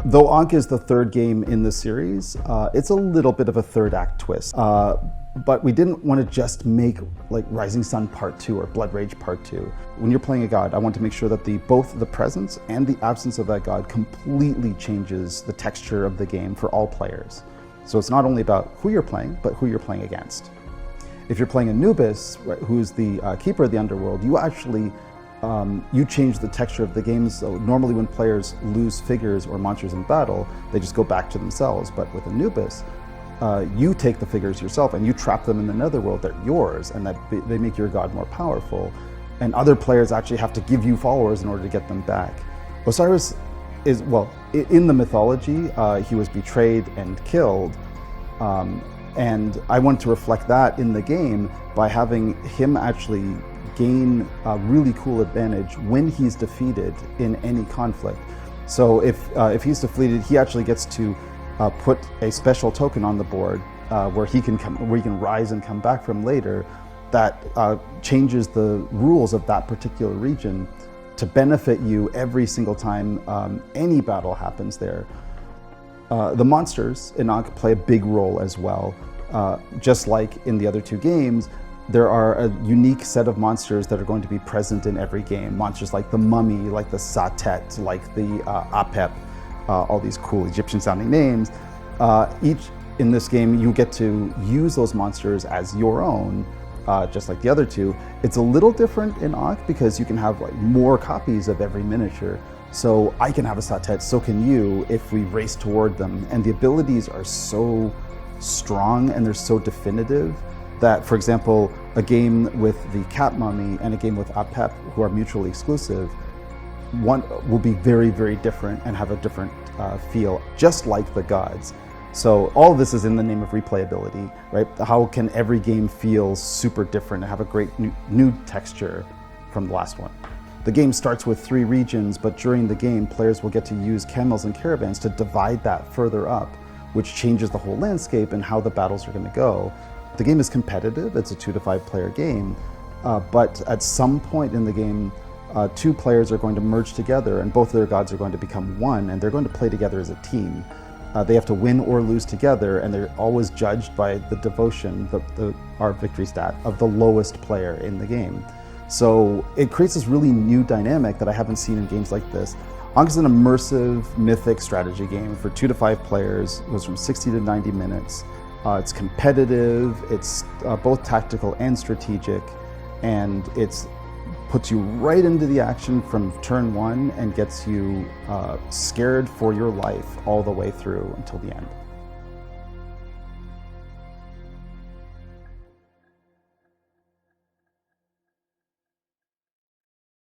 Though Ankh is the third game in the series, it's a little bit of a third act twist. But we didn't want to just make like Rising Sun Part 2 or Blood Rage Part 2. When you're playing a god, I want to make sure that both the presence and the absence of that god completely changes the texture of the game for all players. So it's not only about who you're playing, but who you're playing against. If you're playing Anubis, right, who's the keeper of the underworld, you actually you change the texture of the game. So normally when players lose figures or monsters in battle, they just go back to themselves. But with Anubis, you take the figures yourself and you trap them in the netherworld. They're yours, and they make your god more powerful. And other players actually have to give you followers in order to get them back. Osiris is, well, in the mythology, he was betrayed and killed. And I wanted to reflect that in the game by having him actually gain a really cool advantage when he's defeated in any conflict. So if he's defeated, he actually gets to put a special token on the board where he can rise and come back from later. That changes the rules of that particular region to benefit you every single time any battle happens there. The monsters in Ankh play a big role as well. Just like in the other two games, there are a unique set of monsters that are going to be present in every game. Monsters like the mummy, like the satet, like the apep, all these cool Egyptian sounding names. Each in this game, you get to use those monsters as your own, just like the other two. It's a little different in Ankh because you can have like more copies of every miniature. So I can have a satet, so can you if we race toward them. And the abilities are so strong and they're so definitive that, for example, a game with the cat mummy and a game with Apep, who are mutually exclusive, one will be very, very different and have a different feel, just like the gods. So all of this is in the name of replayability, right? How can every game feel super different and have a great new texture from the last one? The game starts with 3 regions, but during the game, players will get to use camels and caravans to divide that further up, which changes the whole landscape and how the battles are going to go. The game is competitive. It's a 2 to 5 player game, but at some point in the game, 2 players are going to merge together and both of their gods are going to become one, and they're going to play together as a team. They have to win or lose together, and they're always judged by the devotion, our victory stat, of the lowest player in the game. So it creates this really new dynamic that I haven't seen in games like this. Ankh is an immersive, mythic strategy game for 2 to 5 players. It goes from 60 to 90 minutes. It's competitive, it's both tactical and strategic, and it puts you right into the action from turn 1 and gets you scared for your life all the way through until the end.